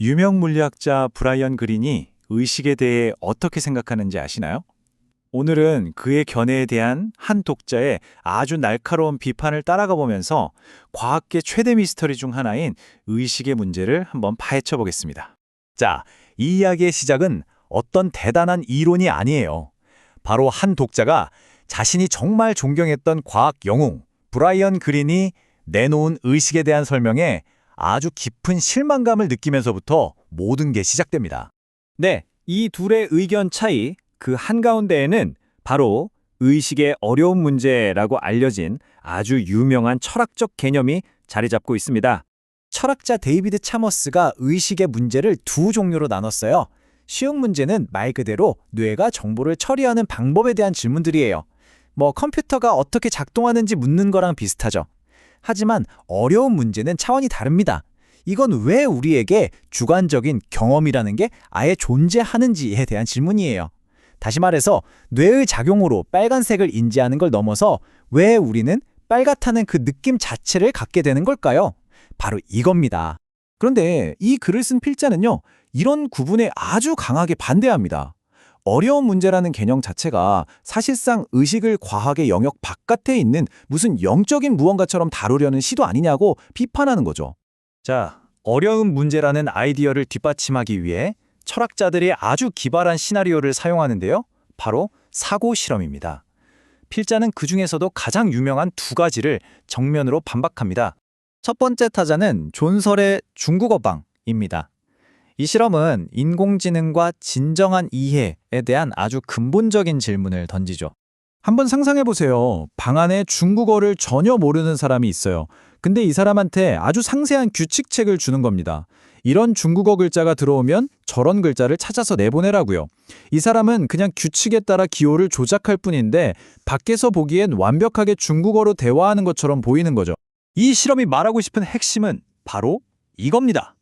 유명 물리학자 브라이언 그린이 의식에 대해 어떻게 생각하는지 아시나요? 오늘은 그의 견해에 대한 한 독자의 아주 날카로운 비판을 따라가 보면서 과학계 최대 미스터리 중 하나인 의식의 문제를 한번 파헤쳐 보겠습니다. 자, 이 이야기의 시작은 어떤 대단한 이론이 아니에요. 바로 한 독자가 자신이 정말 존경했던 과학 영웅 브라이언 그린이 내놓은 의식에 대한 설명에 아주 깊은 실망감을 느끼면서부터 모든 게 시작됩니다. 네, 이 둘의 의견 차이, 그 한가운데에는 바로 의식의 어려운 문제라고 알려진 아주 유명한 철학적 개념이 자리 잡고 있습니다. 철학자 데이비드 차머스가 의식의 문제를 두 종류로 나눴어요. 쉬운 문제는 말 그대로 뇌가 정보를 처리하는 방법에 대한 질문들이에요. 컴퓨터가 어떻게 작동하는지 묻는 거랑 비슷하죠. 하지만 어려운 문제는 차원이 다릅니다. 이건 왜 우리에게 주관적인 경험이라는 게 아예 존재하는지에 대한 질문이에요. 다시 말해서 뇌의 작용으로 빨간색을 인지하는 걸 넘어서 왜 우리는 빨갛다는 그 느낌 자체를 갖게 되는 걸까요? 바로 이겁니다. 그런데 이 글을 쓴 필자는요, 이런 구분에 아주 강하게 반대합니다. 어려운 문제라는 개념 자체가 사실상 의식을 과학의 영역 바깥에 있는 무슨 영적인 무언가처럼 다루려는 시도 아니냐고 비판하는 거죠. 자, 어려운 문제라는 아이디어를 뒷받침하기 위해 철학자들이 아주 기발한 시나리오를 사용하는데요. 바로 사고 실험입니다. 필자는 그 중에서도 가장 유명한 두 가지를 정면으로 반박합니다. 첫 번째 타자는 존설의 중국어방입니다. 이 실험은 인공지능과 진정한 이해에 대한 아주 근본적인 질문을 던지죠. 한번 상상해 보세요. 방 안에 중국어를 전혀 모르는 사람이 있어요. 근데 이 사람한테 아주 상세한 규칙책을 주는 겁니다. 이런 중국어 글자가 들어오면 저런 글자를 찾아서 내보내라고요. 이 사람은 그냥 규칙에 따라 기호를 조작할 뿐인데 밖에서 보기엔 완벽하게 중국어로 대화하는 것처럼 보이는 거죠. 이 실험이 말하고 싶은 핵심은 바로 이겁니다.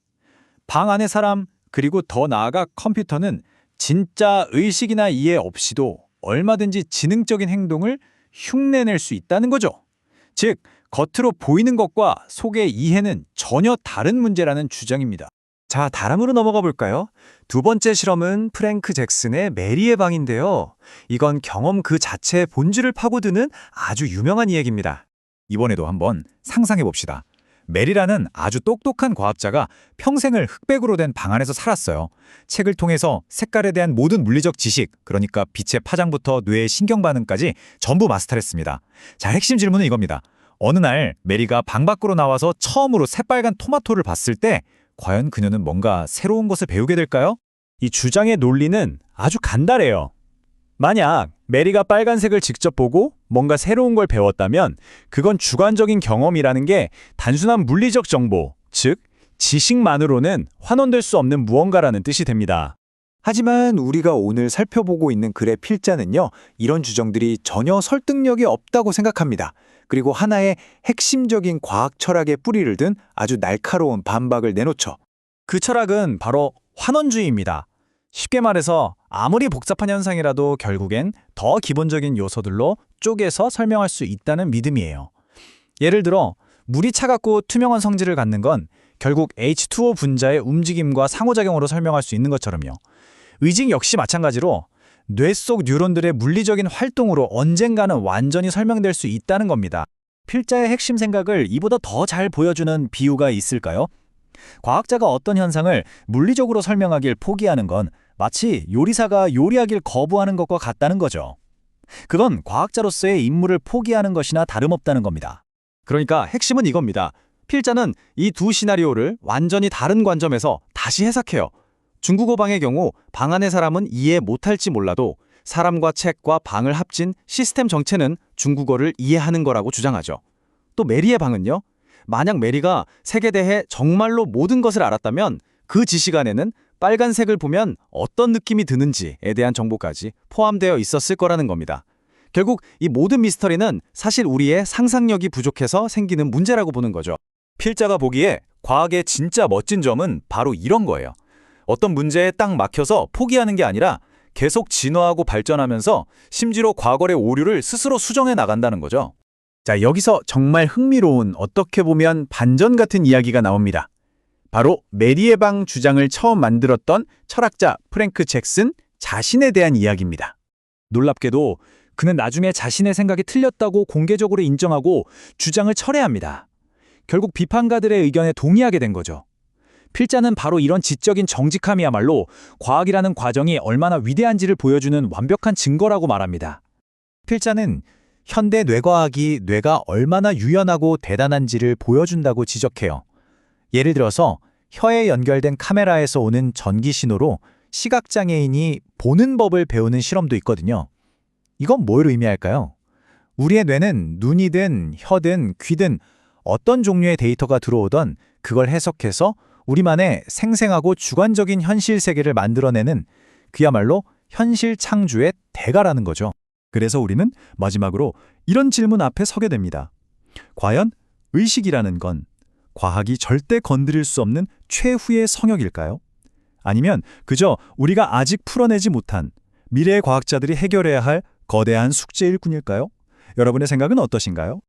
방 안의 사람, 그리고 더 나아가 컴퓨터는 진짜 의식이나 이해 없이도 얼마든지 지능적인 행동을 흉내낼 수 있다는 거죠. 즉, 겉으로 보이는 것과 속의 이해는 전혀 다른 문제라는 주장입니다. 자, 다음으로 넘어가 볼까요? 두 번째 실험은 프랭크 잭슨의 메리의 방인데요. 이건 경험 그 자체의 본질을 파고드는 아주 유명한 이야기입니다. 이번에도 한번 상상해 봅시다. 메리라는 아주 똑똑한 과학자가 평생을 흑백으로 된 방 안에서 살았어요. 책을 통해서 색깔에 대한 모든 물리적 지식, 그러니까 빛의 파장부터 뇌의 신경 반응까지 전부 마스터했습니다. 자, 핵심 질문은 이겁니다. 어느 날 메리가 방 밖으로 나와서 처음으로 새빨간 토마토를 봤을 때 과연 그녀는 뭔가 새로운 것을 배우게 될까요? 이 주장의 논리는 아주 간단해요. 만약 메리가 빨간색을 직접 보고 뭔가 새로운 걸 배웠다면 그건 주관적인 경험이라는 게 단순한 물리적 정보, 즉 지식만으로는 환원될 수 없는 무언가라는 뜻이 됩니다. 하지만 우리가 오늘 살펴보고 있는 글의 필자는요, 이런 주장들이 전혀 설득력이 없다고 생각합니다. 그리고 하나의 핵심적인 과학 철학의 뿌리를 든 아주 날카로운 반박을 내놓죠. 그 철학은 바로 환원주의입니다. 쉽게 말해서 아무리 복잡한 현상이라도 결국엔 더 기본적인 요소들로 쪼개서 설명할 수 있다는 믿음이에요. 예를 들어 물이 차갑고 투명한 성질을 갖는 건 결국 H2O 분자의 움직임과 상호작용으로 설명할 수 있는 것처럼요. 의식 역시 마찬가지로 뇌 속 뉴런들의 물리적인 활동으로 언젠가는 완전히 설명될 수 있다는 겁니다. 필자의 핵심 생각을 이보다 더 잘 보여주는 비유가 있을까요? 과학자가 어떤 현상을 물리적으로 설명하길 포기하는 건 마치 요리사가 요리하길 거부하는 것과 같다는 거죠. 그건 과학자로서의 임무를 포기하는 것이나 다름없다는 겁니다. 그러니까 핵심은 이겁니다. 필자는 이 두 시나리오를 완전히 다른 관점에서 다시 해석해요. 중국어 방의 경우 방 안의 사람은 이해 못할지 몰라도 사람과 책과 방을 합친 시스템 정체는 중국어를 이해하는 거라고 주장하죠. 또 메리의 방은요. 만약 메리가 색에 대해 정말로 모든 것을 알았다면 그 지식 안에는 빨간색을 보면 어떤 느낌이 드는지에 대한 정보까지 포함되어 있었을 거라는 겁니다. 결국 이 모든 미스터리는 사실 우리의 상상력이 부족해서 생기는 문제라고 보는 거죠. 필자가 보기에 과학의 진짜 멋진 점은 바로 이런 거예요. 어떤 문제에 딱 막혀서 포기하는 게 아니라 계속 진화하고 발전하면서 심지어 과거의 오류를 스스로 수정해 나간다는 거죠. 자, 여기서 정말 흥미로운 어떻게 보면 반전 같은 이야기가 나옵니다. 바로 메리의 방 주장을 처음 만들었던 철학자 프랭크 잭슨 자신에 대한 이야기입니다. 놀랍게도 그는 나중에 자신의 생각이 틀렸다고 공개적으로 인정하고 주장을 철회합니다. 결국 비판가들의 의견에 동의하게 된 거죠. 필자는 바로 이런 지적인 정직함이야말로 과학이라는 과정이 얼마나 위대한지를 보여주는 완벽한 증거라고 말합니다. 필자는 현대 뇌과학이 뇌가 얼마나 유연하고 대단한지를 보여준다고 지적해요. 예를 들어서 혀에 연결된 카메라에서 오는 전기 신호로 시각장애인이 보는 법을 배우는 실험도 있거든요. 이건 뭘 의미할까요? 우리의 뇌는 눈이든 혀든 귀든 어떤 종류의 데이터가 들어오던 그걸 해석해서 우리만의 생생하고 주관적인 현실 세계를 만들어내는 그야말로 현실 창조의 대가라는 거죠. 그래서 우리는 마지막으로 이런 질문 앞에 서게 됩니다. 과연 의식이라는 건 과학이 절대 건드릴 수 없는 최후의 성역일까요? 아니면 그저 우리가 아직 풀어내지 못한 미래의 과학자들이 해결해야 할 거대한 숙제일 뿐일까요? 여러분의 생각은 어떠신가요?